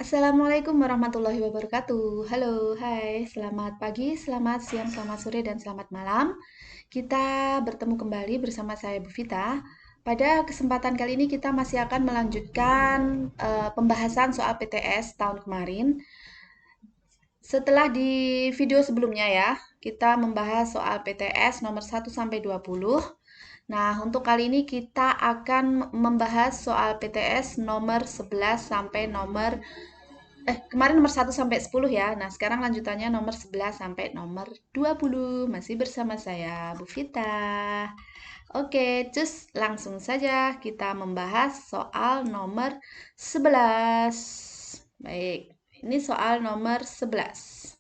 Assalamualaikum warahmatullahi wabarakatuh. Halo, hai, selamat pagi, selamat siang, selamat sore, dan selamat malam. Kita bertemu kembali bersama saya Bu Vita. Pada kesempatan kali ini kita masih akan melanjutkan pembahasan soal PTS tahun kemarin. Setelah di video sebelumnya ya, kita membahas soal PTS nomor 1 sampai 20. Nah, untuk kali ini kita akan membahas soal PTS nomor 11 sampai kemarin nomor 1 sampai 10 ya. Nah, sekarang lanjutannya nomor 11 sampai nomor 20. Masih bersama saya, Bu Vita. Oke, cus langsung saja kita membahas soal nomor 11. Baik, ini soal nomor 11.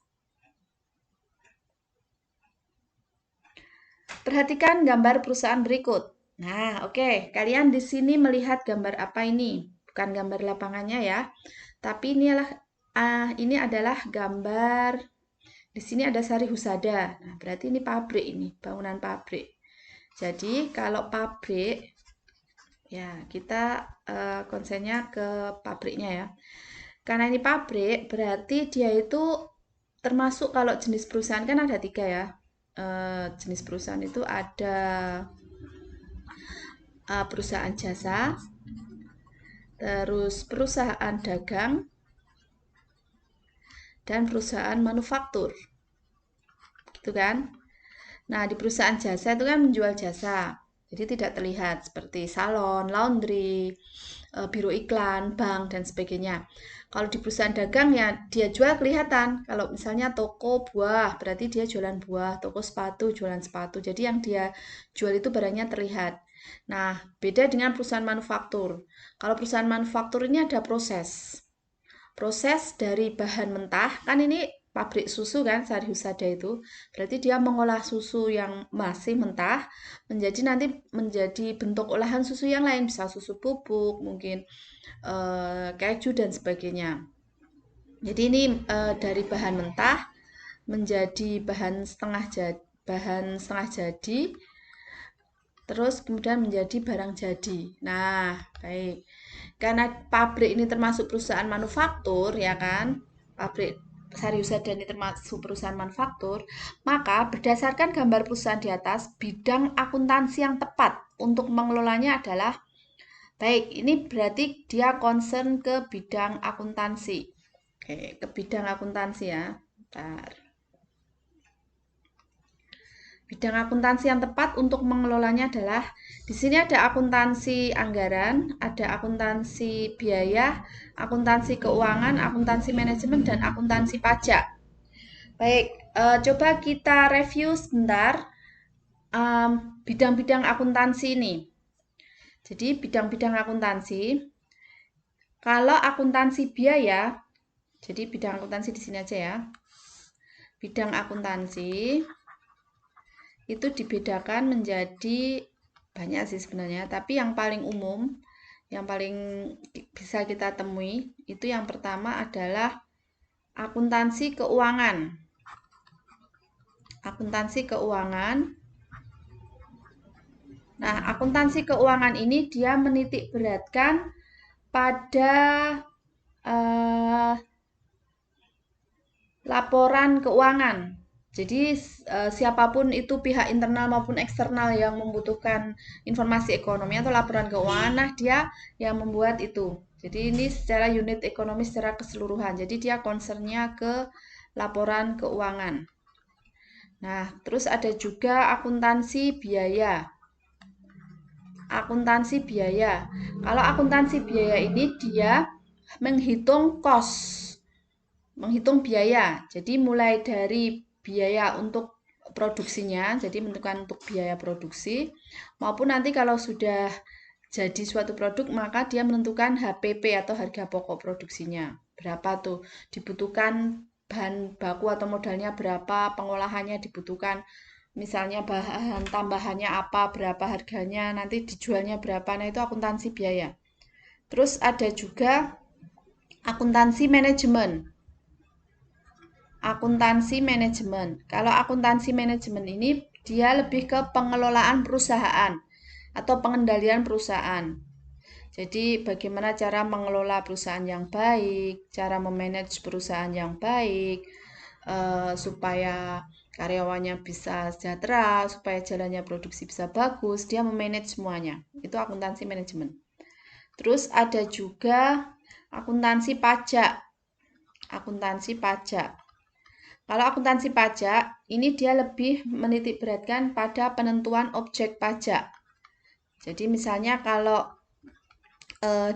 Perhatikan gambar perusahaan berikut. Nah, oke, kalian di sini melihat gambar apa ini? Bukan gambar lapangannya ya, tapi ini adalah gambar. Di sini ada Sari Husada. Nah, berarti ini pabrik ini, bangunan pabrik. Jadi, kalau pabrik ya kita konsennya ke pabriknya ya. Karena ini pabrik, berarti dia itu termasuk kalau jenis perusahaan kan ada 3 ya. Jenis perusahaan itu ada perusahaan jasa, terus perusahaan dagang, dan perusahaan manufaktur. Gitu kan? Nah, di perusahaan jasa itu kan menjual jasa. Jadi tidak terlihat seperti salon, laundry, biro iklan, bank, dan sebagainya. Kalau di perusahaan dagang ya dia jual kelihatan. Kalau misalnya toko buah, berarti dia jualan buah. Toko sepatu, jualan sepatu. Jadi yang dia jual itu barangnya terlihat. Nah, beda dengan perusahaan manufaktur. Kalau perusahaan manufaktur ini ada proses. Proses dari bahan mentah, kan ini pabrik susu kan, Sari Husada itu. Berarti dia mengolah susu yang masih mentah menjadi bentuk olahan susu yang lain, bisa susu bubuk, mungkin keju dan sebagainya. Jadi ini dari bahan mentah menjadi bahan setengah jadi, terus kemudian menjadi barang jadi. Nah, baik. Karena pabrik ini termasuk perusahaan manufaktur, ya kan? Pabrik Sari Husada ini termasuk perusahaan manufaktur, maka berdasarkan gambar perusahaan di atas, bidang akuntansi yang tepat untuk mengelolanya adalah baik, ini berarti dia concern ke bidang akuntansi. Oke, ke bidang akuntansi ya. Bentar. Bidang akuntansi yang tepat untuk mengelolanya adalah di sini ada akuntansi anggaran, ada akuntansi biaya, akuntansi keuangan, akuntansi manajemen, dan akuntansi pajak. Baik, coba kita review sebentar bidang-bidang akuntansi ini. Jadi bidang-bidang akuntansi, kalau akuntansi biaya, jadi bidang akuntansi di sini aja ya. Bidang akuntansi itu dibedakan menjadi banyak sih sebenarnya, tapi yang paling umum, yang paling bisa kita temui, itu yang pertama adalah akuntansi keuangan. Akuntansi keuangan. Nah, akuntansi keuangan ini dia menitik beratkan pada laporan keuangan. Jadi siapapun itu pihak internal maupun eksternal yang membutuhkan informasi ekonomi atau laporan keuangan, nah dia yang membuat itu. Jadi ini secara unit ekonomi secara keseluruhan. Jadi dia concernnya ke laporan keuangan. Nah, terus ada juga akuntansi biaya. Akuntansi biaya. Kalau akuntansi biaya ini dia menghitung menghitung biaya. Jadi mulai dari biaya untuk produksinya, jadi menentukan untuk biaya produksi, maupun nanti kalau sudah jadi suatu produk, maka dia menentukan HPP atau harga pokok produksinya. Berapa tuh dibutuhkan bahan baku atau modalnya berapa, pengolahannya dibutuhkan, misalnya bahan tambahannya apa, berapa harganya, nanti dijualnya berapa, nah itu akuntansi biaya. Terus ada juga akuntansi manajemen. Akuntansi manajemen. Kalau akuntansi manajemen ini dia lebih ke pengelolaan perusahaan atau pengendalian perusahaan. Jadi bagaimana cara mengelola perusahaan yang baik, cara memanage perusahaan yang baik, supaya karyawannya bisa sejahtera, supaya jalannya produksi bisa bagus, dia memanage semuanya. Itu akuntansi manajemen. Terus ada juga akuntansi pajak. Akuntansi pajak. Kalau akuntansi pajak, ini dia lebih menitik beratkan pada penentuan objek pajak. Jadi misalnya kalau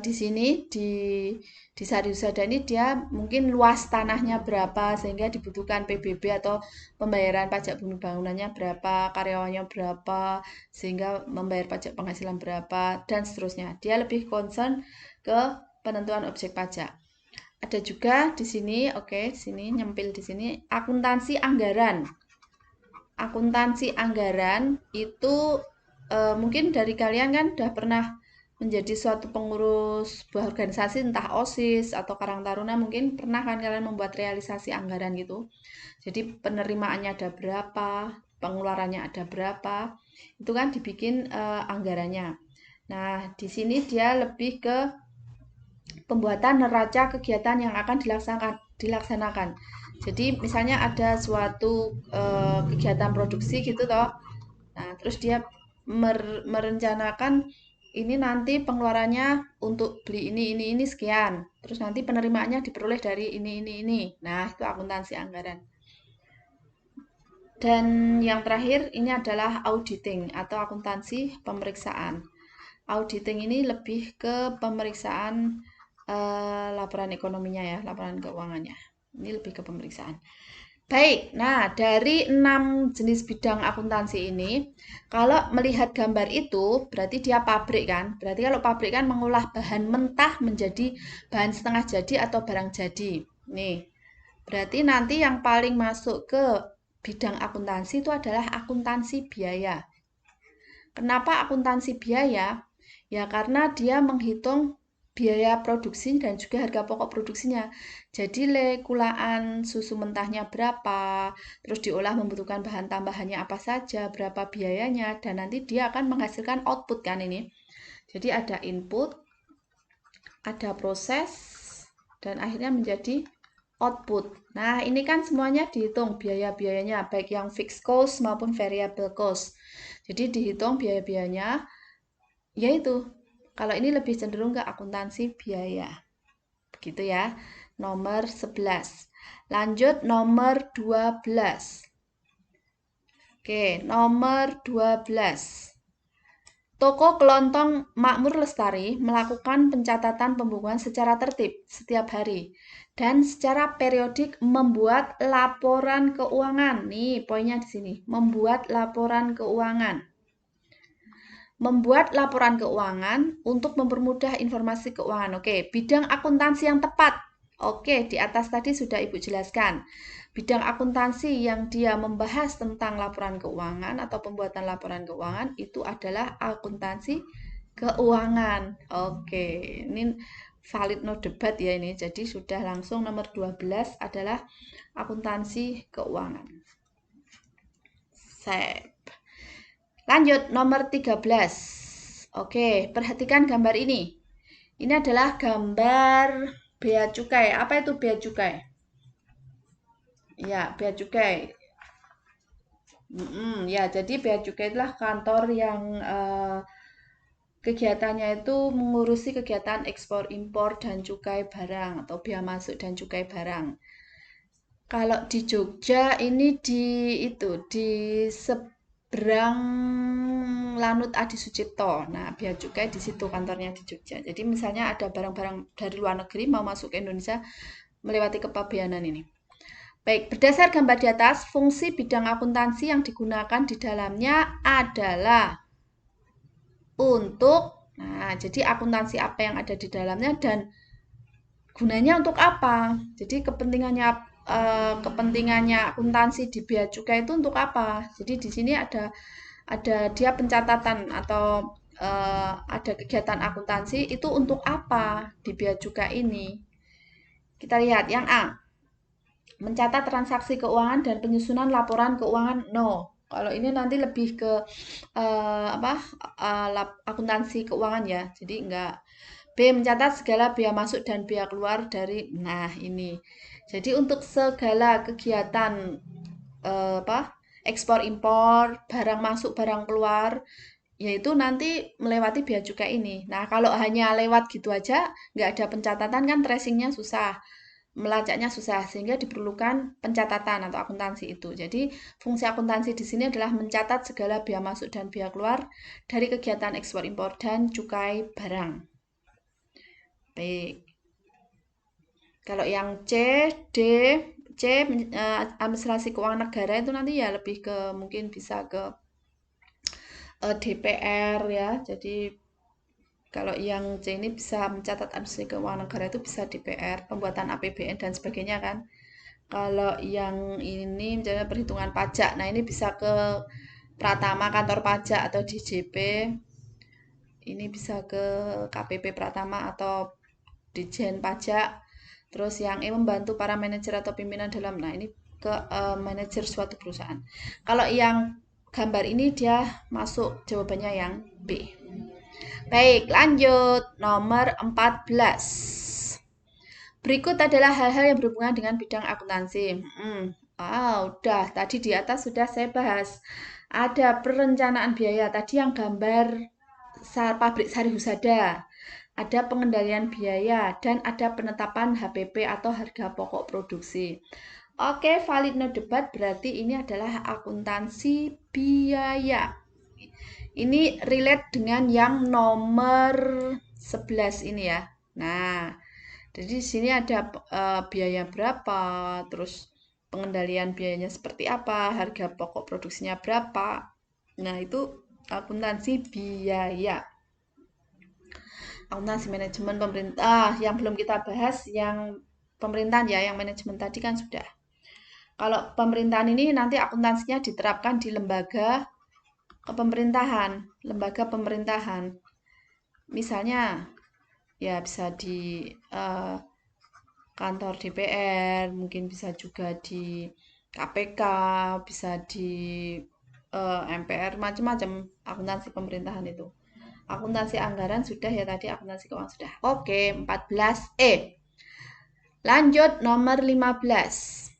di sini di Sari Husada ini dia mungkin luas tanahnya berapa sehingga dibutuhkan PBB atau pembayaran pajak bangunannya berapa, karyawannya berapa sehingga membayar pajak penghasilan berapa dan seterusnya. Dia lebih concern ke penentuan objek pajak. Ada juga di sini, oke, sini nyempil di sini akuntansi anggaran. Akuntansi anggaran itu mungkin dari kalian kan udah pernah menjadi suatu pengurus sebuah organisasi entah OSIS atau Karang Taruna mungkin pernah kan kalian membuat realisasi anggaran gitu. Jadi penerimaannya ada berapa, pengeluarannya ada berapa, itu kan dibikin anggarannya. Nah, di sini dia lebih ke pembuatan neraca kegiatan yang akan dilaksanakan. Jadi misalnya ada suatu kegiatan produksi gitu toh. Nah, terus dia merencanakan ini nanti pengeluarannya untuk beli ini sekian. Terus nanti penerimaannya diperoleh dari ini. Nah, itu akuntansi anggaran. Dan yang terakhir ini adalah auditing atau akuntansi pemeriksaan. Auditing ini lebih ke pemeriksaan laporan ekonominya ya, laporan keuangannya. Ini lebih ke pemeriksaan. Baik, nah dari 6 jenis bidang akuntansi ini, kalau melihat gambar itu, berarti dia pabrik kan? Berarti kalau pabrik kan mengolah bahan mentah menjadi bahan setengah jadi atau barang jadi. Nih, berarti nanti yang paling masuk ke bidang akuntansi itu adalah akuntansi biaya. Kenapa akuntansi biaya? Ya karena dia menghitung biaya produksi dan juga harga pokok produksinya. Jadi kulaan susu mentahnya berapa, terus diolah membutuhkan bahan tambahannya apa saja, berapa biayanya, dan nanti dia akan menghasilkan output kan ini. Jadi ada input, ada proses, dan akhirnya menjadi output. Nah, ini kan semuanya dihitung biaya-biayanya, baik yang fixed cost maupun variable cost. Jadi dihitung biaya-biayanya, yaitu kalau ini lebih cenderung ke akuntansi biaya. Begitu ya. Nomor 11. Lanjut nomor 12. Oke, nomor 12. Toko Kelontong Makmur Lestari melakukan pencatatan pembukuan secara tertib setiap hari dan secara periodik membuat laporan keuangan. Nih, poinnya di sini. Membuat laporan keuangan. Membuat laporan keuangan untuk mempermudah informasi keuangan. Oke, bidang akuntansi yang tepat. Oke, di atas tadi sudah Ibu jelaskan. Bidang akuntansi yang dia membahas tentang laporan keuangan atau pembuatan laporan keuangan itu adalah akuntansi keuangan. Oke, ini valid no debat ya ini. Jadi sudah langsung nomor 12 adalah akuntansi keuangan. Sip. Lanjut nomor 13. Oke, perhatikan gambar ini. Ini adalah gambar bea cukai. Apa itu bea cukai? Ya, bea cukai. Ya, jadi bea cukai itulah kantor yang kegiatannya itu mengurusi kegiatan ekspor impor dan cukai barang atau bea masuk dan cukai barang. Kalau di Jogja ini di seberang Lanut Adi Sucipto. Nah, bea cukai di situ kantornya di Jogja. Jadi misalnya ada barang-barang dari luar negeri mau masuk ke Indonesia melewati kepabeanan ini. Baik, berdasar gambar di atas, fungsi bidang akuntansi yang digunakan di dalamnya adalah untuk, nah, jadi akuntansi apa yang ada di dalamnya dan gunanya untuk apa? Jadi kepentingannya akuntansi di bea cukai itu untuk apa? Jadi di sini ada dia pencatatan atau ada kegiatan akuntansi itu untuk apa di bea cukai ini? Kita lihat yang A. Mencatat transaksi keuangan dan penyusunan laporan keuangan no. Kalau ini nanti lebih ke apa akuntansi keuangan ya. Jadi enggak. B. Mencatat segala biaya masuk dan biaya keluar dari. Nah, ini. Jadi untuk segala kegiatan apa ekspor impor, barang masuk, barang keluar, yaitu nanti melewati biaya cukai ini. Nah, kalau hanya lewat gitu aja, nggak ada pencatatan kan tracingnya susah, melacaknya susah, sehingga diperlukan pencatatan atau akuntansi itu. Jadi, fungsi akuntansi di sini adalah mencatat segala biaya masuk dan biaya keluar dari kegiatan ekspor impor dan cukai barang. Baik. Kalau yang C, D, C administrasi keuangan negara itu nanti ya lebih ke mungkin bisa ke DPR ya. Jadi kalau yang C ini bisa mencatat administrasi keuangan negara itu bisa DPR, pembuatan APBN dan sebagainya kan. Kalau yang ini misalnya perhitungan pajak, nah ini bisa ke Pratama kantor pajak atau DJP. Ini bisa ke KPP Pratama atau Dijen Pajak. Terus yang E membantu para manajer atau pimpinan dalam, nah ini ke manajer suatu perusahaan. Kalau yang gambar ini dia masuk jawabannya yang B. Baik, lanjut. Nomor 14. Berikut adalah hal-hal yang berhubungan dengan bidang akuntansi. Udah. Tadi di atas sudah saya bahas. Ada perencanaan biaya. Tadi yang gambar pabrik Sari Husada. Ada pengendalian biaya. Dan ada penetapan HPP atau harga pokok produksi. Oke, valid no debat berarti ini adalah akuntansi biaya. Ini relate dengan yang nomor 11 ini ya. Nah, jadi di sini ada biaya berapa, terus pengendalian biayanya seperti apa, harga pokok produksinya berapa. Nah, itu akuntansi biaya. Akuntansi manajemen pemerintah yang belum kita bahas yang pemerintahan ya, yang manajemen tadi kan sudah. Kalau pemerintahan ini nanti akuntansinya diterapkan di lembaga kepemerintahan, lembaga pemerintahan. Misalnya ya bisa di kantor DPR, mungkin bisa juga di KPK, bisa di MPR, macam-macam akuntansi pemerintahan itu. Akuntansi anggaran sudah ya tadi, akuntansi keuangan sudah. Oke, 14E. Lanjut nomor 15.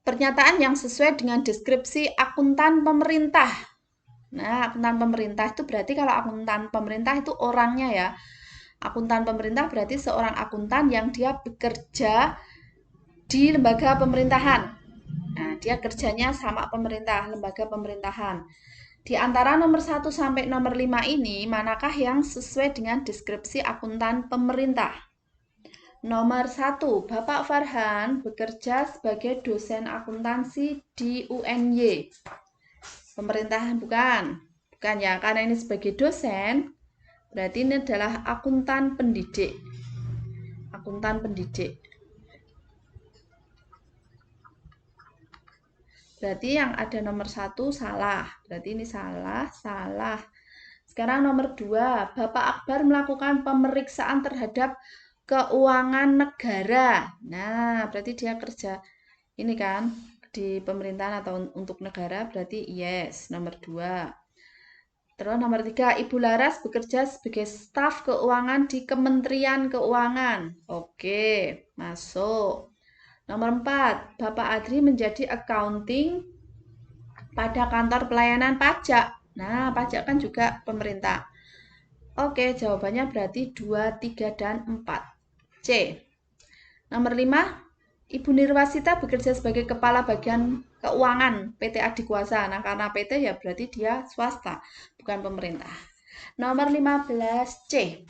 Pernyataan yang sesuai dengan deskripsi akuntan pemerintah. Nah, akuntan pemerintah itu berarti kalau akuntan pemerintah itu orangnya ya. Akuntan pemerintah berarti seorang akuntan yang dia bekerja di lembaga pemerintahan. Nah, dia kerjanya sama pemerintah, lembaga pemerintahan. Di antara nomor 1 sampai nomor 5 ini, manakah yang sesuai dengan deskripsi akuntan pemerintah? Nomor 1, Bapak Farhan bekerja sebagai dosen akuntansi di UNY. Pemerintahan bukan? Bukan ya, karena ini sebagai dosen, berarti ini adalah akuntan pendidik. Akuntan pendidik. Berarti yang ada nomor 1 salah. Berarti ini salah, salah. Sekarang nomor 2, Bapak Akbar melakukan pemeriksaan terhadap keuangan negara. Nah, berarti dia kerja ini kan di pemerintahan atau untuk negara, berarti yes, nomor 2. Terus nomor 3, Ibu Laras bekerja sebagai staf keuangan di Kementerian Keuangan. Oke, masuk. Nomor 4, Bapak Adri menjadi accounting pada kantor pelayanan pajak. Nah, pajak kan juga pemerintah. Oke, jawabannya berarti 2, 3, dan 4. C. Nomor 5, Ibu Nirwasita bekerja sebagai kepala bagian keuangan PT Adikuasa. Nah, karena PT ya berarti dia swasta, bukan pemerintah. Nomor 15, C.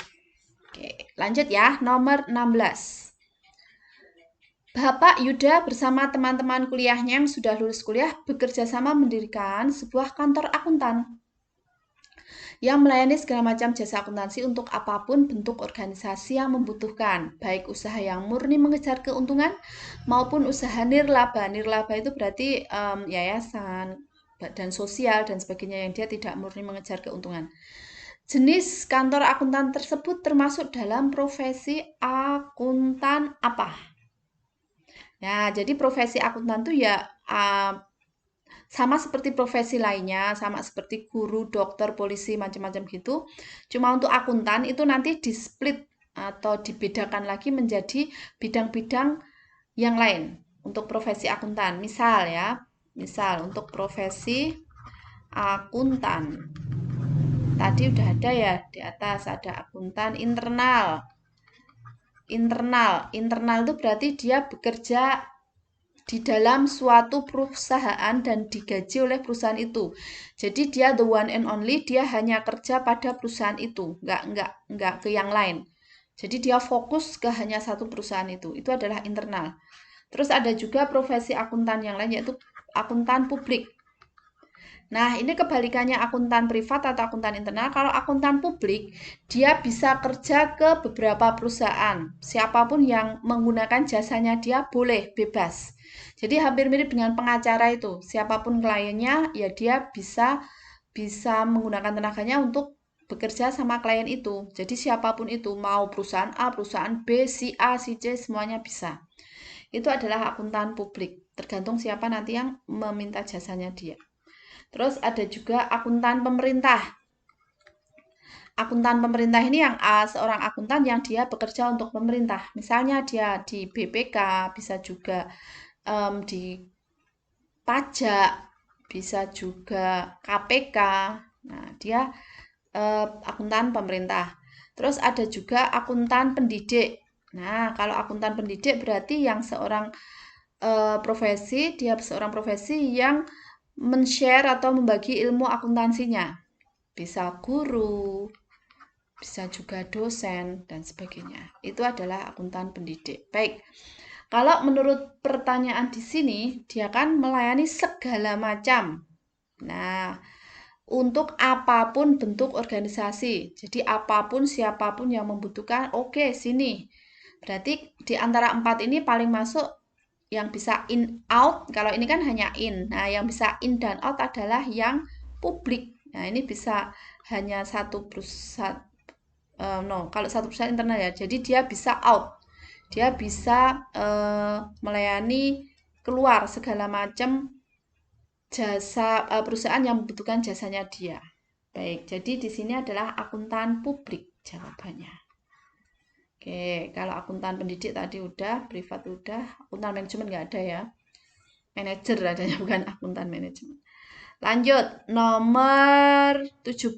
Oke, lanjut ya. Nomor 16. Bapak Yuda bersama teman-teman kuliahnya yang sudah lulus kuliah bekerja sama mendirikan sebuah kantor akuntan yang melayani segala macam jasa akuntansi untuk apapun bentuk organisasi yang membutuhkan, baik usaha yang murni mengejar keuntungan maupun usaha nirlaba. Nirlaba itu berarti yayasan dan sosial dan sebagainya yang dia tidak murni mengejar keuntungan. Jenis kantor akuntan tersebut termasuk dalam profesi akuntan apa? Nah, jadi profesi akuntan itu ya Sama seperti profesi lainnya, sama seperti guru, dokter, polisi, macam-macam gitu. Cuma untuk akuntan itu nanti di-split atau dibedakan lagi menjadi bidang-bidang yang lain untuk profesi akuntan. Misal ya, misal untuk profesi akuntan. Tadi udah ada ya di atas ada akuntan internal. Internal itu berarti dia bekerja di dalam suatu perusahaan dan digaji oleh perusahaan itu. Jadi dia the one and only, dia hanya kerja pada perusahaan itu, nggak ke yang lain. Jadi dia fokus ke hanya satu perusahaan itu. Itu adalah internal. Terus ada juga profesi akuntan yang lain yaitu akuntan publik. Nah, ini kebalikannya akuntan privat atau akuntan internal. Kalau akuntan publik, dia bisa kerja ke beberapa perusahaan. Siapapun yang menggunakan jasanya dia boleh bebas. Jadi hampir mirip dengan pengacara itu. Siapapun kliennya, ya dia bisa menggunakan tenaganya untuk bekerja sama klien itu. Jadi siapapun itu, mau perusahaan A, perusahaan B, si A, si C, semuanya bisa. Itu adalah akuntan publik. Tergantung siapa nanti yang meminta jasanya dia. Terus ada juga akuntan pemerintah. Akuntan pemerintah ini yang seorang akuntan yang dia bekerja untuk pemerintah. Misalnya dia di BPK, bisa juga di pajak, bisa juga KPK. Nah, dia akuntan pemerintah. Terus ada juga akuntan pendidik. Nah, kalau akuntan pendidik berarti yang seorang profesi, dia seorang profesi yang men-share atau membagi ilmu akuntansinya. Bisa guru, bisa juga dosen, dan sebagainya. Itu adalah akuntan pendidik. Baik, kalau menurut pertanyaan di sini, dia kan melayani segala macam. Nah, untuk apapun bentuk organisasi. Jadi apapun siapapun yang membutuhkan, oke, sini. Berarti di antara 4 ini paling masuk yang bisa in out. Kalau ini kan hanya in. Nah, yang bisa in dan out adalah yang publik. Nah, ini bisa hanya satu perusahaan. No, kalau satu perusahaan internal ya. Jadi dia bisa out. Dia bisa melayani keluar segala macam jasa perusahaan yang membutuhkan jasanya dia. Baik, jadi di sini adalah akuntan publik jawabannya. Oke, kalau akuntan pendidik tadi udah, privat udah, akuntan manajemen nggak ada ya. Manajer adanya bukan akuntan manajemen. Lanjut, nomor 17.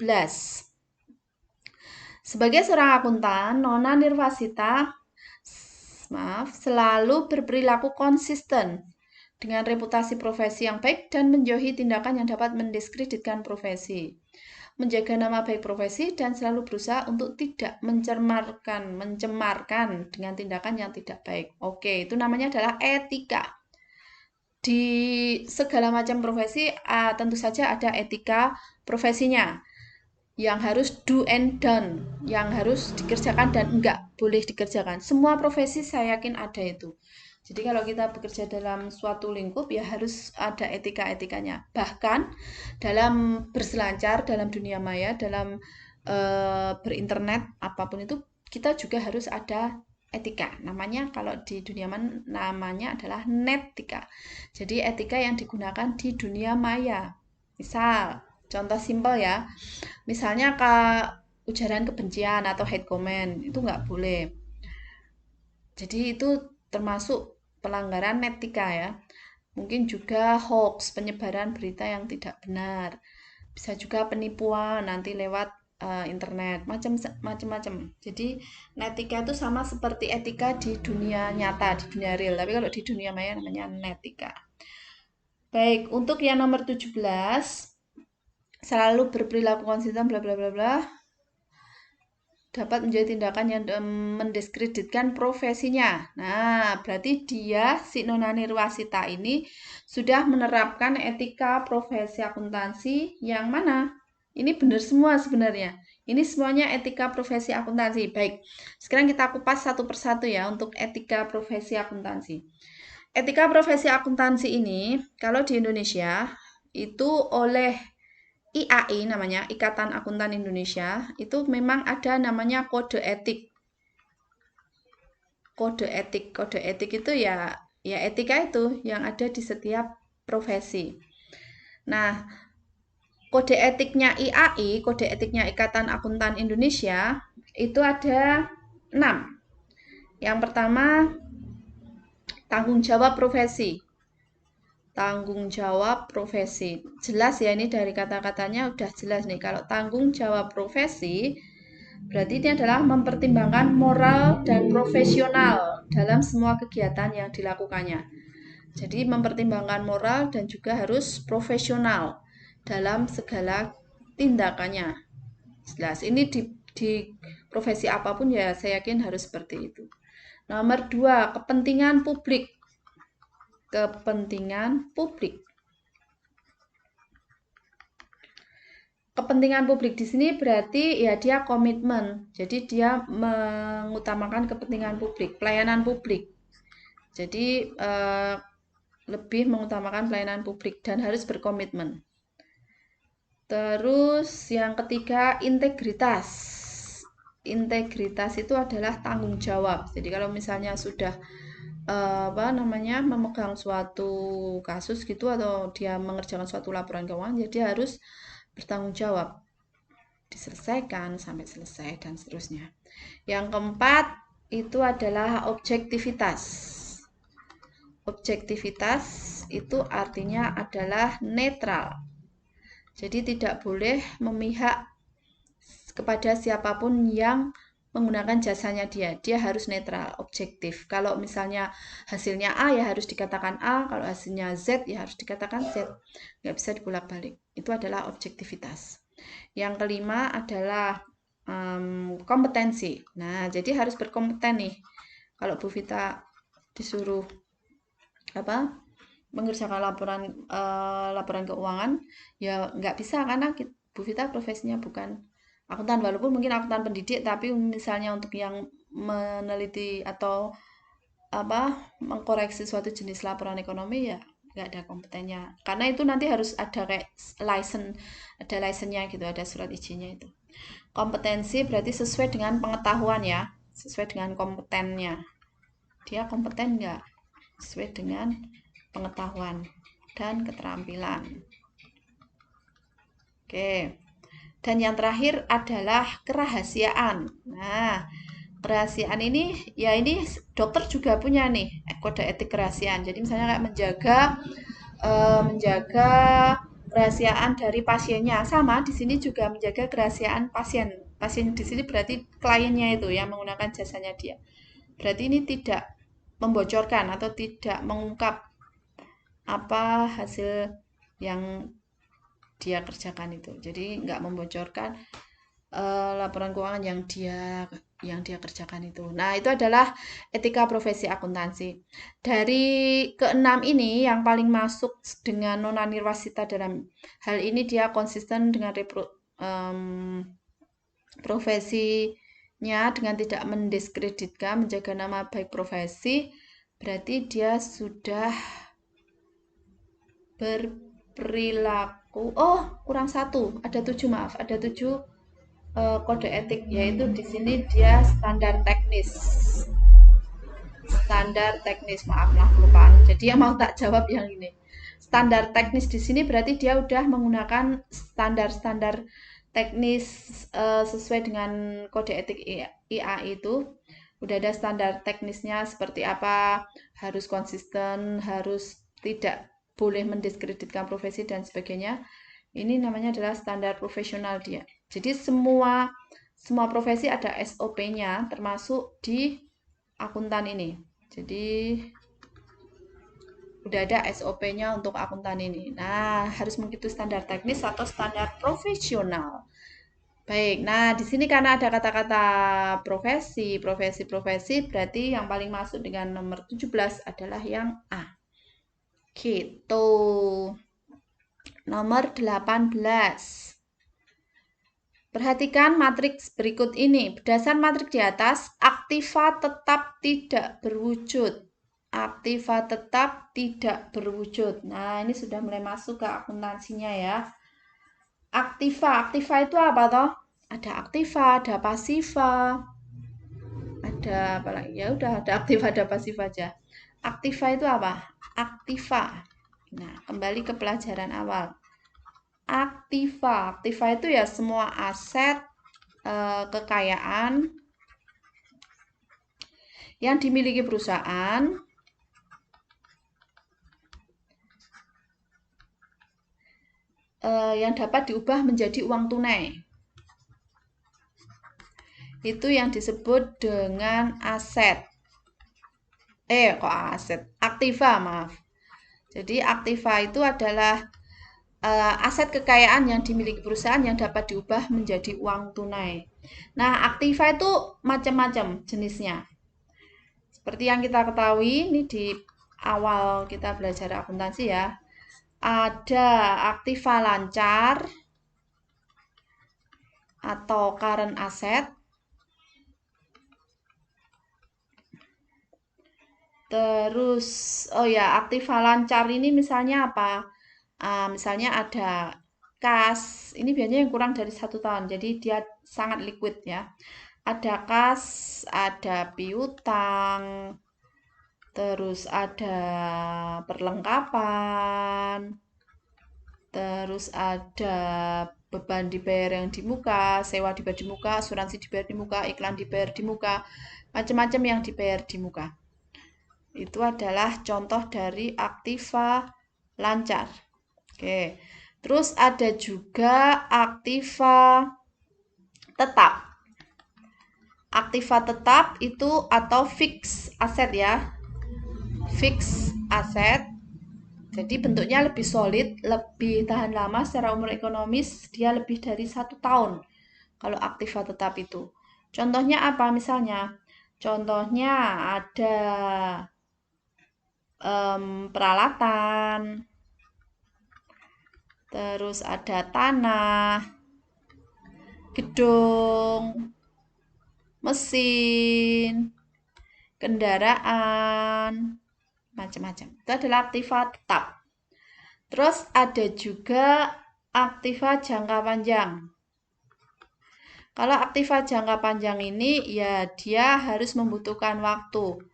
Sebagai seorang akuntan, Nona Nirwasita selalu berperilaku konsisten dengan reputasi profesi yang baik dan menjauhi tindakan yang dapat mendiskreditkan profesi, menjaga nama baik profesi, dan selalu berusaha untuk tidak mencemarkan dengan tindakan yang tidak baik. Oke, itu namanya adalah etika. Di segala macam profesi, tentu saja ada etika profesinya yang harus do and done, yang harus dikerjakan dan enggak boleh dikerjakan. Semua profesi saya yakin ada itu. Jadi kalau kita bekerja dalam suatu lingkup ya harus ada etika-etikanya. Bahkan dalam berselancar dalam dunia maya, dalam berinternet apapun itu kita juga harus ada etika. Namanya kalau di dunia namanya adalah netika. Jadi etika yang digunakan di dunia maya. Misal contoh simpel ya. Misalnya ujaran kebencian atau hate comment itu nggak boleh. Jadi itu termasuk pelanggaran etika ya. Mungkin juga hoax, penyebaran berita yang tidak benar. Bisa juga penipuan nanti lewat internet, macam-macam. Jadi netika itu sama seperti etika di dunia nyata, di dunia real. Tapi kalau di dunia maya namanya netika. Baik, untuk yang nomor 17, selalu berperilaku konsisten bla bla bla bla, dapat menjadi tindakan yang mendiskreditkan profesinya. Nah, berarti dia, si Nona Nirwasita ini, sudah menerapkan etika profesi akuntansi yang mana? Ini benar semua sebenarnya. Ini semuanya etika profesi akuntansi. Baik, sekarang kita kupas satu persatu ya untuk etika profesi akuntansi. Etika profesi akuntansi ini, kalau di Indonesia, itu oleh IAI namanya, Ikatan Akuntan Indonesia, itu memang ada namanya kode etik. Kode etik itu ya etika itu yang ada di setiap profesi. Nah, kode etiknya IAI, kode etiknya Ikatan Akuntan Indonesia, itu ada 6. Yang pertama, tanggung jawab profesi. Tanggung jawab profesi. Jelas ya, ini dari kata-katanya udah jelas nih. Kalau tanggung jawab profesi, berarti ini adalah mempertimbangkan moral dan profesional dalam semua kegiatan yang dilakukannya. Jadi mempertimbangkan moral dan juga harus profesional dalam segala tindakannya. Jelas, ini di profesi apapun ya saya yakin harus seperti itu. Nomor 2, kepentingan publik. Kepentingan publik. Kepentingan publik di sini berarti ya dia komitmen. Jadi dia mengutamakan kepentingan publik, pelayanan publik. Jadi lebih mengutamakan pelayanan publik dan harus berkomitmen. Terus yang ketiga, integritas. Integritas itu adalah tanggung jawab. Jadi kalau misalnya sudah memegang suatu kasus gitu atau dia mengerjakan suatu laporan keuangan, jadi dia harus bertanggung jawab, diselesaikan sampai selesai dan seterusnya. Yang keempat itu adalah objektivitas. Objektivitas itu artinya adalah netral. Jadi tidak boleh memihak kepada siapapun yang menggunakan jasanya dia. Dia harus netral, objektif. Kalau misalnya hasilnya A ya harus dikatakan A, kalau hasilnya Z ya harus dikatakan Z. Nggak bisa dibulak-balik. Itu adalah objektivitas. Yang kelima adalah kompetensi. Nah, jadi harus berkompeten nih. Kalau Bu Vita disuruh mengerjakan laporan keuangan, ya nggak bisa karena Bu Vita profesinya bukan akuntan, walaupun mungkin akuntan pendidik, tapi misalnya untuk yang meneliti atau mengkoreksi suatu jenis laporan ekonomi ya nggak ada kompetennya, karena itu nanti harus ada kayak license-nya gitu, ada surat izinnya itu. Kompetensi berarti sesuai dengan pengetahuan ya, sesuai dengan kompetennya. Dia kompeten nggak? Sesuai dengan pengetahuan dan keterampilan. Oke. Dan yang terakhir adalah kerahasiaan. Nah, kerahasiaan ini ya ini dokter juga punya nih kode etik kerahasiaan. Jadi misalnya kayak menjaga kerahasiaan dari pasiennya. Sama di sini juga menjaga kerahasiaan pasien. Pasien di sini berarti kliennya itu yang menggunakan jasanya dia. Berarti ini tidak membocorkan atau tidak mengungkap apa hasil yang dia kerjakan itu. Jadi nggak membocorkan laporan keuangan yang dia kerjakan itu. Nah, itu adalah etika profesi akuntansi. Dari keenam ini yang paling masuk dengan nona nirwasita dalam hal ini dia konsisten dengan profesinya dengan tidak mendiskreditkan, menjaga nama baik profesi, berarti dia sudah berperilaku. Oh, kurang satu. Ada 7, maaf. Ada 7 kode etik, yaitu di sini dia standar teknis. Standar teknis, maaf lah kelupaan. Jadi yang mau tak jawab yang ini. Standar teknis di sini berarti dia udah menggunakan standar-standar teknis sesuai dengan kode etik IAI itu. Udah ada standar teknisnya seperti apa, harus konsisten, harus tidak boleh mendiskreditkan profesi dan sebagainya. Ini namanya adalah standar profesional dia. Jadi semua profesi ada SOP-nya, termasuk di akuntan ini. Jadi udah ada SOP-nya untuk akuntan ini. Nah, harus mengikuti standar teknis atau standar profesional. Baik, nah di sini karena ada kata-kata profesi, berarti yang paling masuk dengan nomor 17 adalah yang A. Gitu. Nomor 18. Perhatikan matriks berikut ini. Berdasar matriks di atas, aktiva tetap tidak berwujud. Aktiva tetap tidak berwujud. Nah, ini sudah mulai masuk ke akuntansinya ya. Aktiva itu apa toh? Ada aktiva, ada pasiva, ada apa lagi? Ya udah, ada aktiva, ada pasiva aja. Aktiva itu apa? Aktiva. Nah, kembali ke pelajaran awal. aktiva. Aktiva itu ya semua aset kekayaan yang dimiliki perusahaan yang dapat diubah menjadi uang tunai. Itu yang disebut dengan aset. Kok aset? Aktiva, maaf. Jadi aktiva itu adalah aset kekayaan yang dimiliki perusahaan yang dapat diubah menjadi uang tunai. Nah, aktiva itu macam-macam jenisnya. Seperti yang kita ketahui, ini di awal kita belajar akuntansi ya. Ada aktiva lancar atau current asset. Terus, oh ya, aktiva lancar ini misalnya apa? Misalnya ada kas, ini biasanya yang kurang dari 1 tahun, jadi dia sangat liquid ya. Ada kas, ada piutang, terus ada perlengkapan, terus ada beban dibayar yang di muka, sewa dibayar di muka, asuransi dibayar di muka, iklan dibayar di muka, macam-macam yang dibayar di muka. Itu adalah contoh dari aktiva lancar. Oke. Terus ada juga aktiva tetap. Aktiva tetap itu atau fixed asset ya. Fixed asset. Jadi bentuknya lebih solid, lebih tahan lama secara umur ekonomis, dia lebih dari 1 tahun. Kalau aktiva tetap itu. Contohnya apa misalnya? Contohnya ada peralatan, terus ada tanah, gedung, mesin, kendaraan, macam-macam. Itu adalah aktiva tetap. Terus ada juga aktiva jangka panjang. Kalau aktiva jangka panjang ini ya dia harus membutuhkan waktu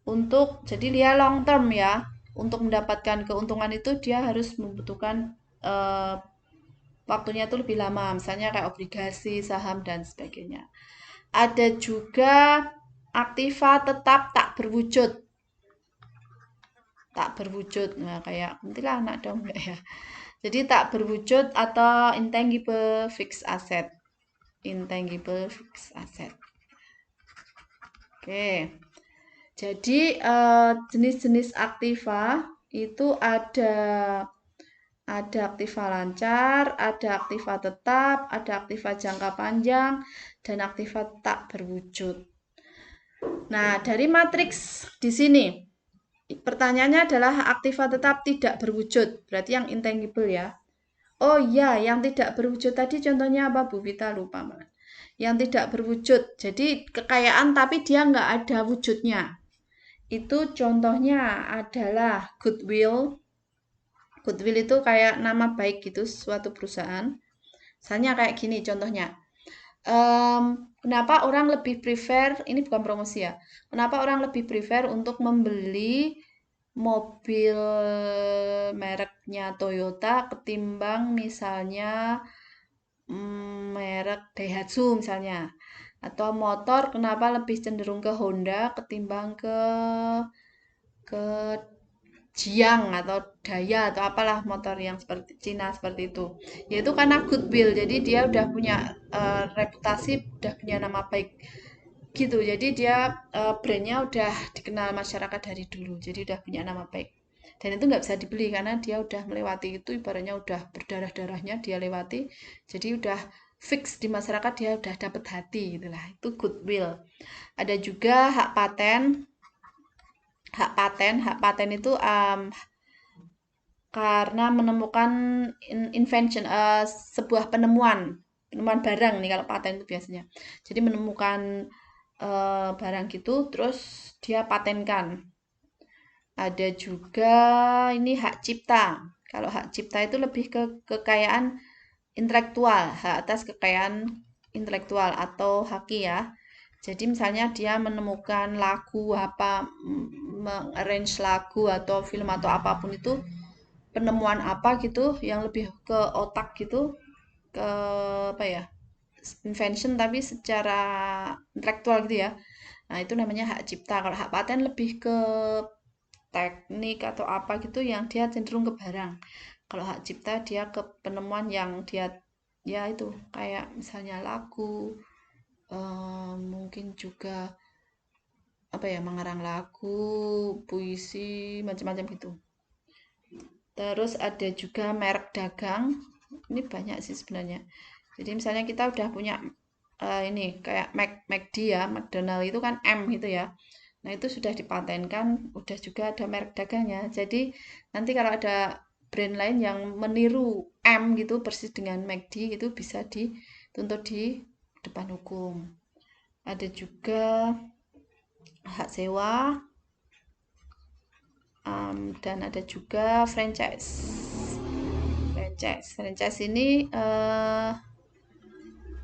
untuk, jadi dia long term ya. Untuk mendapatkan keuntungan itu dia harus membutuhkan waktunya itu lebih lama, misalnya kayak obligasi, saham dan sebagainya. Ada juga aktiva tetap tak berwujud. Tak berwujud, nah kayak kuntilanak dong ya. Jadi tak berwujud atau intangible fixed asset. Intangible fixed asset. Oke. Jadi jenis-jenis aktiva itu ada aktiva lancar, ada aktiva tetap, ada aktiva jangka panjang, dan aktiva tak berwujud. Nah, dari matriks di sini, pertanyaannya adalah aktiva tetap tidak berwujud, berarti yang intangible ya. Oh iya, yang tidak berwujud tadi contohnya apa Bu Vita? Lupa banget. Yang tidak berwujud, jadi kekayaan tapi dia nggak ada wujudnya. Itu contohnya adalah goodwill. Goodwill itu kayak nama baik gitu suatu perusahaan. Misalnya kayak gini contohnya. Kenapa orang lebih prefer, ini bukan promosi ya. Kenapa orang lebih prefer untuk membeli mobil mereknya Toyota ketimbang misalnya merek Daihatsu misalnya. Atau motor kenapa lebih cenderung ke Honda ketimbang ke Jiang atau Daya atau apalah motor yang seperti Cina seperti itu. Yaitu karena goodwill. Jadi dia udah punya reputasi, udah punya nama baik gitu. Jadi dia brandnya udah dikenal masyarakat dari dulu. Jadi udah punya nama baik. Dan itu nggak bisa dibeli karena dia udah melewati itu, ibaratnya udah berdarah-darahnya dia lewati. Jadi udah fix di masyarakat, dia udah dapet hati gitulah. Itu goodwill. Ada juga hak paten. Hak paten itu karena menemukan invention, sebuah penemuan barang nih kalau paten itu biasanya. Jadi menemukan barang gitu, terus dia patenkan. Ada juga ini hak cipta. Kalau hak cipta itu lebih ke kekayaan intelektual, hak atas kekayaan intelektual atau haki ya. Jadi misalnya dia menemukan lagu apa, mengarrange lagu atau film atau apapun itu penemuan apa gitu yang lebih ke otak gitu, ke apa ya, invention tapi secara intelektual gitu ya. Nah, itu namanya hak cipta. Kalau hak paten lebih ke teknik atau apa gitu yang dia cenderung ke barang. Kalau hak cipta dia ke penemuan yang dia ya itu kayak misalnya lagu, mungkin juga apa ya, mengarang lagu, puisi, macam-macam gitu. Terus ada juga merek dagang. Ini banyak sih sebenarnya. Jadi misalnya kita udah punya ini kayak McD ya, McDonald itu kan M gitu ya. Nah, itu sudah dipatenkan, udah juga ada merek dagangnya. Jadi nanti kalau ada brand lain yang meniru M gitu persis dengan McD gitu bisa dituntut di depan hukum. Ada juga hak sewa, dan ada juga franchise. Franchise ini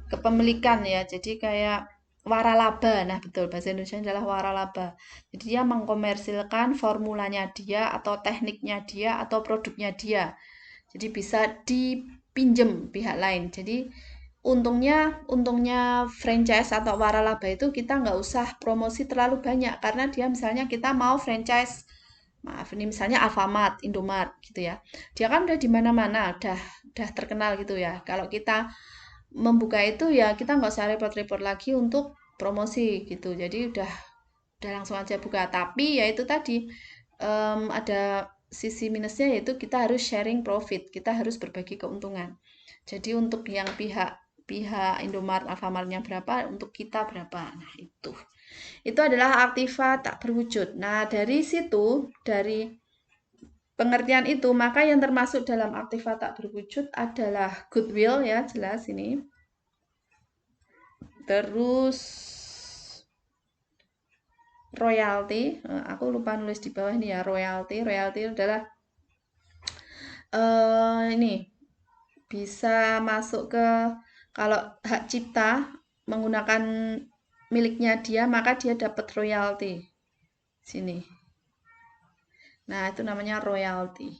kepemilikan ya. Jadi kayak waralaba. Nah, betul bahasa Indonesia adalah waralaba. Jadi dia mengkomersilkan formulanya dia atau tekniknya dia atau produknya dia. Jadi bisa dipinjem pihak lain. Jadi untungnya franchise atau waralaba itu kita nggak usah promosi terlalu banyak karena dia misalnya kita mau franchise, maaf ini misalnya Alfamart, Indomart gitu ya. Dia kan udah di mana-mana, udah terkenal gitu ya. Kalau kita membuka itu ya kita nggak usah repot-repot lagi untuk promosi gitu. Jadi udah langsung aja buka. Tapi ya itu tadi ada sisi minusnya yaitu kita harus sharing profit, kita harus berbagi keuntungan. Jadi untuk yang pihak pihak Indomart, Alfamartnya berapa, untuk kita berapa. Nah, itu. Itu adalah aktiva tak berwujud. Nah, dari situ, dari pengertian itu, maka yang termasuk dalam aktiva tak berwujud adalah goodwill ya, jelas ini. Terus royalty, aku lupa nulis di bawah ini ya, royalty. Royalty adalah ini bisa masuk ke kalau hak cipta menggunakan miliknya dia, maka dia dapat royalty. Sini. Nah, itu namanya royalty.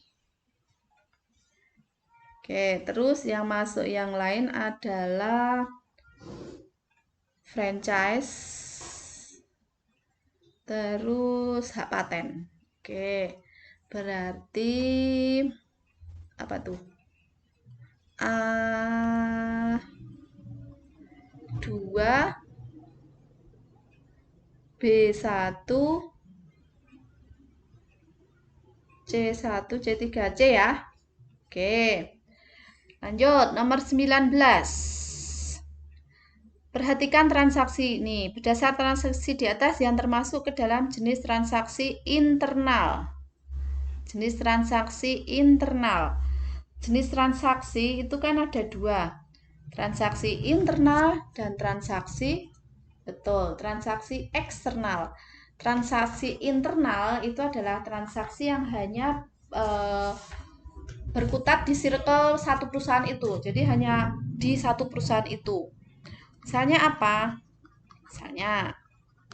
Oke, terus yang masuk yang lain adalah franchise, terus hak paten. Oke, berarti apa tuh? A 2 B1 C1 C3 C ya. Oke. Lanjut nomor 19. Perhatikan transaksi ini. Berdasar transaksi di atas yang termasuk ke dalam jenis transaksi internal. Jenis transaksi internal. Jenis transaksi itu kan ada dua. Transaksi internal dan transaksi transaksi eksternal. Transaksi internal itu adalah transaksi yang hanya berkutat di circle satu perusahaan itu. Jadi hanya di satu perusahaan itu. Misalnya apa? Misalnya,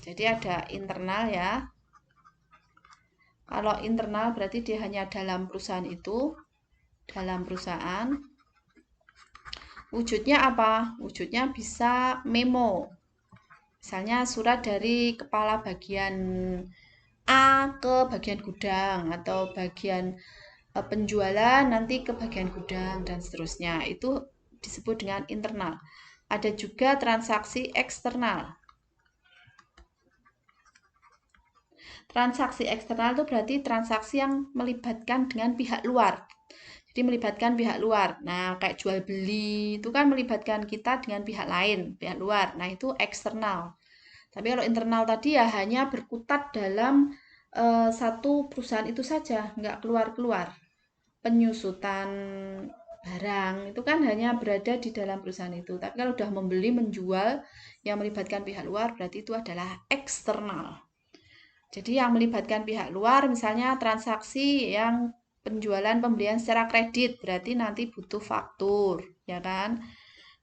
jadi ada internal ya. Kalau internal berarti dia hanya dalam perusahaan itu, dalam perusahaan. Wujudnya apa? Wujudnya bisa memo. Misalnya surat dari kepala bagian A ke bagian gudang atau bagian penjualan nanti ke bagian gudang dan seterusnya. Itu disebut dengan internal. Ada juga transaksi eksternal. Transaksi eksternal itu berarti transaksi yang melibatkan dengan pihak luar. Jadi melibatkan pihak luar. Nah, kayak jual beli itu kan melibatkan kita dengan pihak lain, pihak luar. Nah, itu eksternal. Tapi kalau internal tadi ya hanya berkutat dalam satu perusahaan itu saja, nggak keluar-keluar. Penyusutan barang itu kan hanya berada di dalam perusahaan itu. Tapi kalau sudah membeli, menjual yang melibatkan pihak luar, berarti itu adalah eksternal. Jadi yang melibatkan pihak luar, misalnya transaksi yang penjualan pembelian secara kredit, berarti nanti butuh faktur, ya kan?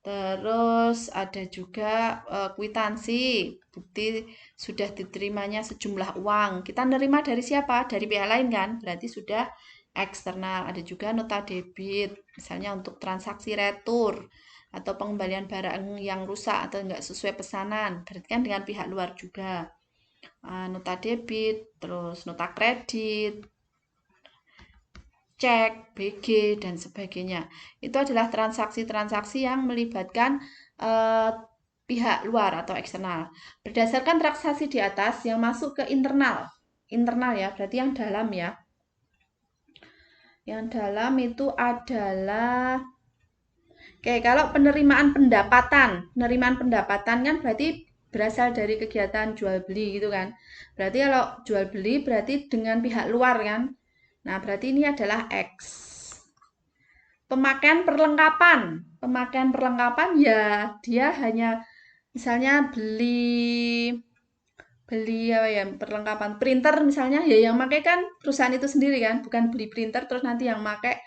Terus ada juga kwitansi, bukti sudah diterimanya sejumlah uang. Kita nerima dari siapa? Dari pihak lain kan? Berarti sudah eksternal. Ada juga nota debit, misalnya untuk transaksi retur atau pengembalian barang yang rusak atau enggak sesuai pesanan. Berarti kan dengan pihak luar juga. Nota debit, terus nota kredit, cek, BG, dan sebagainya. Itu adalah transaksi-transaksi yang melibatkan pihak luar atau eksternal. Berdasarkan transaksi di atas yang masuk ke internal. Internal ya, berarti yang dalam ya. Yang dalam itu adalah kalau penerimaan pendapatan kan berarti berasal dari kegiatan jual beli gitu kan. Berarti kalau jual beli berarti dengan pihak luar kan. Nah, berarti ini adalah X. Pemakaian perlengkapan ya dia hanya misalnya beli apa ya, perlengkapan printer misalnya, ya yang pakai kan perusahaan itu sendiri kan, bukan beli printer terus nanti yang pakai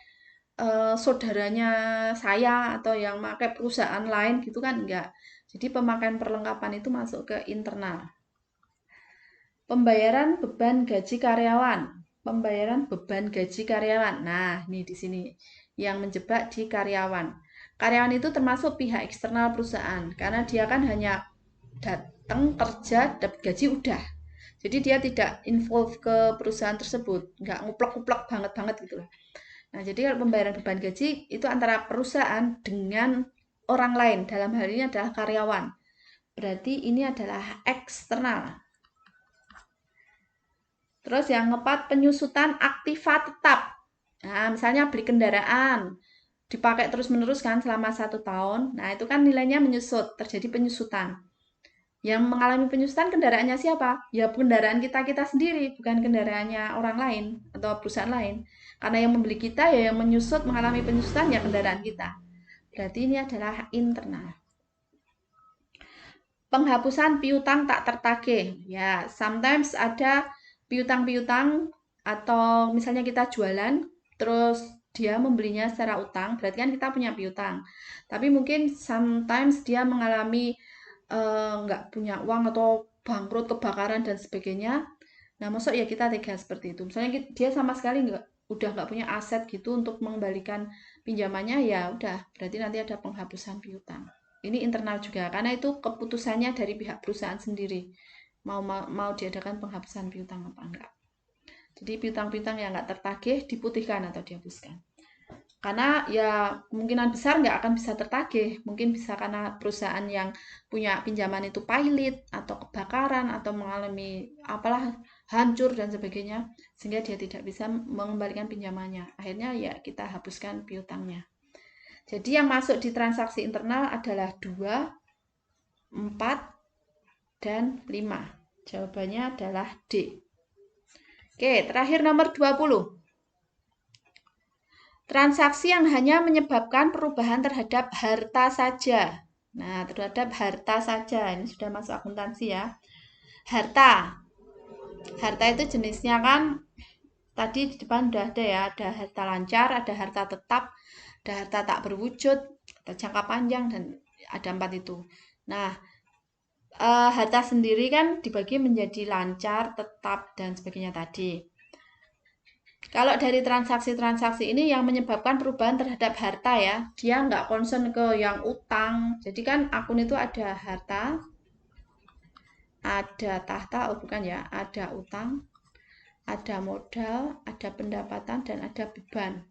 saudaranya saya atau yang pakai perusahaan lain gitu kan, enggak. Jadi pemakaian perlengkapan itu masuk ke internal. Pembayaran beban gaji karyawan. Nah, ini di sini yang menjebak di karyawan. Karyawan itu termasuk pihak eksternal perusahaan karena dia kan hanya datang kerja dapat gaji udah. Jadi dia tidak involve ke perusahaan tersebut, nggak nguplek-nguplek banget gitu lah. Nah, jadi kalau pembayaran beban gaji itu antara perusahaan dengan orang lain, dalam hal ini adalah karyawan. Berarti ini adalah eksternal. Terus yang keempat, penyusutan aktiva tetap. Nah, misalnya beli kendaraan, dipakai terus-menerus kan selama 1 tahun. Nah, itu kan nilainya menyusut, terjadi penyusutan. Yang mengalami penyusutan kendaraannya siapa? Ya kendaraan kita sendiri, bukan kendaraannya orang lain atau perusahaan lain. Karena yang membeli kita ya yang menyusut, mengalami penyusutan ya kendaraan kita. Berarti ini adalah internal. Penghapusan piutang tak tertagih. Ya, sometimes ada piutang-piutang atau misalnya kita jualan terus dia membelinya secara utang, berarti kan kita punya piutang. Tapi mungkin sometimes dia mengalami nggak punya uang atau bangkrut, kebakaran dan sebagainya. Nah, masuk ya kita tega seperti itu. Misalnya dia sama sekali udah nggak punya aset gitu untuk mengembalikan pinjamannya, ya udah berarti nanti ada penghapusan piutang. Ini internal juga karena itu keputusannya dari pihak perusahaan sendiri mau diadakan penghapusan piutang apa enggak. Jadi piutang-piutang yang nggak tertagih diputihkan atau dihapuskan. Karena ya kemungkinan besar nggak akan bisa tertagih. Mungkin bisa karena perusahaan yang punya pinjaman itu pailit atau kebakaran atau mengalami apalah hancur dan sebagainya. Sehingga dia tidak bisa mengembalikan pinjamannya. Akhirnya ya kita hapuskan piutangnya. Jadi yang masuk di transaksi internal adalah 2, 4, dan 5. Jawabannya adalah D. Oke, terakhir nomor 20. Transaksi yang hanya menyebabkan perubahan terhadap harta saja. Nah, terhadap harta saja. Ini sudah masuk akuntansi ya. Harta. Harta itu jenisnya kan tadi di depan udah ada ya. Ada harta lancar, ada harta tetap, ada harta tak berwujud, ada jangka panjang, dan ada 4 itu. Nah, harta sendiri kan dibagi menjadi lancar, tetap, dan sebagainya tadi. Kalau dari transaksi-transaksi ini yang menyebabkan perubahan terhadap harta ya, dia nggak concern ke yang utang. Jadi kan akun itu ada harta, ada tahta, oh bukan ya, ada utang, ada modal, ada pendapatan, dan ada beban.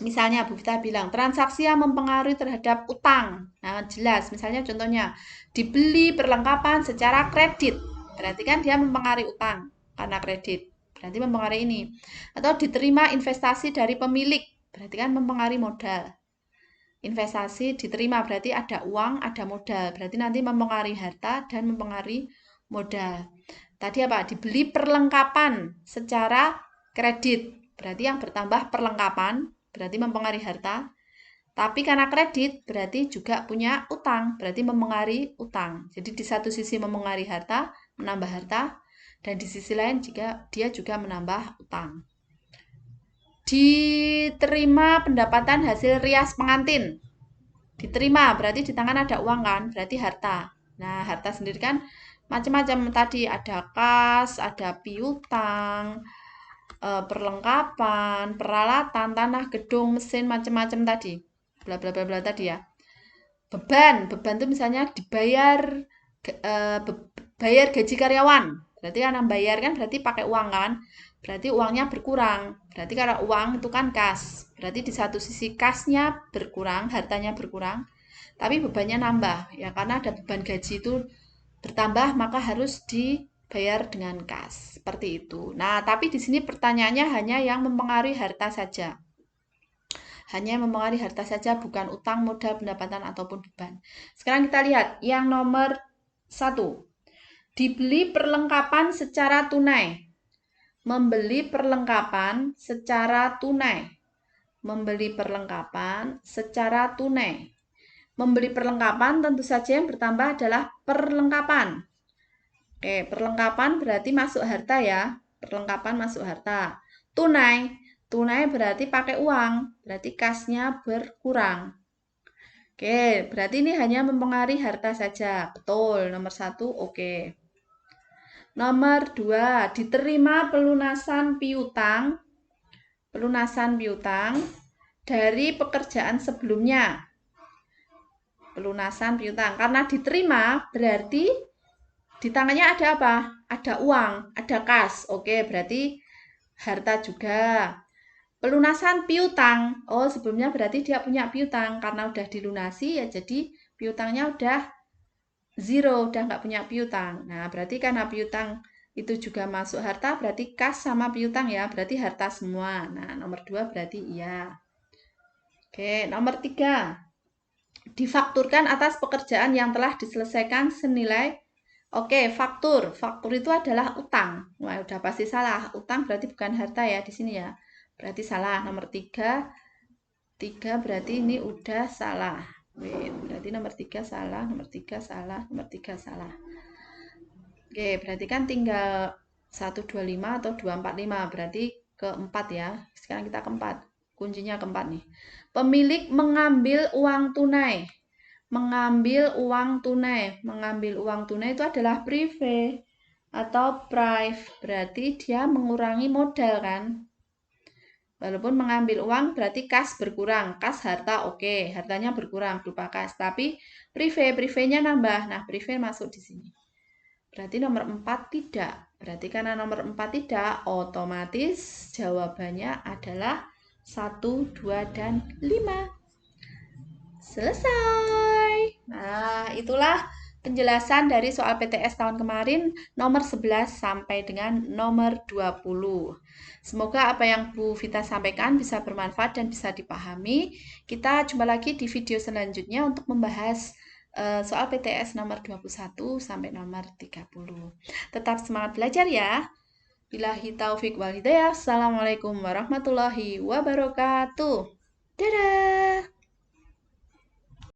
Misalnya Bu Vita bilang, transaksi yang mempengaruhi terhadap utang. Nah, jelas, misalnya contohnya, dibeli perlengkapan secara kredit. Berarti kan dia mempengaruhi utang karena kredit. Berarti mempengaruhi ini. Atau diterima investasi dari pemilik. Berarti kan mempengaruhi modal. Investasi diterima berarti ada uang, ada modal. Berarti nanti mempengaruhi harta dan mempengaruhi modal. Tadi apa? Dibeli perlengkapan secara kredit. Berarti yang bertambah perlengkapan, berarti mempengaruhi harta. Tapi karena kredit, berarti juga punya utang. Berarti mempengaruhi utang. Jadi di satu sisi mempengaruhi harta, menambah harta. Dan di sisi lain juga dia juga menambah utang. Diterima pendapatan hasil rias pengantin. Diterima, berarti di tangan ada uang kan, berarti harta. Nah, harta sendiri kan macam-macam tadi, ada kas, ada piutang, perlengkapan, peralatan, tanah, gedung, mesin, macam-macam tadi. Bla bla bla bla tadi ya. Beban itu misalnya bayar gaji karyawan. Berarti kan bayar kan berarti pakai uang kan? Berarti uangnya berkurang. Berarti kalau uang itu kan kas. Berarti di satu sisi kasnya berkurang, hartanya berkurang, tapi bebannya nambah. Ya karena ada beban gaji itu bertambah, maka harus dibayar dengan kas. Seperti itu. Nah, tapi di sini pertanyaannya hanya yang mempengaruhi harta saja. Hanya mempengaruhi harta saja, bukan utang, modal, pendapatan, ataupun beban. Sekarang kita lihat yang nomor 1. Dibeli perlengkapan secara tunai. Membeli perlengkapan secara tunai. Membeli perlengkapan secara tunai. Membeli perlengkapan tentu saja yang bertambah adalah perlengkapan. Oke, perlengkapan berarti masuk harta ya. Perlengkapan masuk harta. Tunai. Tunai berarti pakai uang. Berarti kasnya berkurang. Oke, berarti ini hanya mempengaruhi harta saja. Betul, nomor 1 oke. Nomor 2, diterima pelunasan piutang. Pelunasan piutang dari pekerjaan sebelumnya. Pelunasan piutang. Karena diterima berarti di tangannya ada apa? Ada uang, ada kas. Oke, berarti harta juga. Pelunasan piutang. Oh, sebelumnya berarti dia punya piutang. Karena udah dilunasi ya jadi piutangnya udah zero, udah nggak punya piutang. Nah, berarti karena piutang itu juga masuk harta, berarti kas sama piutang ya, berarti harta semua. Nah, nomor 2 berarti iya. Oke, nomor 3. Difakturkan atas pekerjaan yang telah diselesaikan senilai. Oke, faktur. Faktur itu adalah utang. Wah, udah pasti salah. Utang berarti bukan harta ya di sini ya. Berarti salah. Nomor 3. 3 berarti ini udah salah. Wait, berarti nomor 3 salah, nomor 3 salah, nomor 3 salah. Oke, berarti kan tinggal 125 atau 245. Berarti keempat ya. Sekarang kita keempat. Kuncinya keempat nih. Pemilik mengambil uang tunai. Mengambil uang tunai. Mengambil uang tunai itu adalah prive atau prive. Berarti dia mengurangi modal kan. Walaupun mengambil uang berarti kas berkurang. Kas harta oke, hartanya berkurang berupa kas. Tapi prive-nya nambah. Nah, prive masuk di sini. Berarti nomor 4 tidak. Berarti karena nomor 4 tidak, otomatis jawabannya adalah 1, 2, dan 5. Selesai. Nah, itulah penjelasan dari soal PTS tahun kemarin nomor 11 sampai dengan nomor 20. Semoga apa yang Bu Vita sampaikan bisa bermanfaat dan bisa dipahami. Kita jumpa lagi di video selanjutnya untuk membahas soal PTS nomor 21 sampai nomor 30. Tetap semangat belajar ya. Billahi taufik wal hidayah. Assalamualaikum warahmatullahi wabarakatuh. Dadah.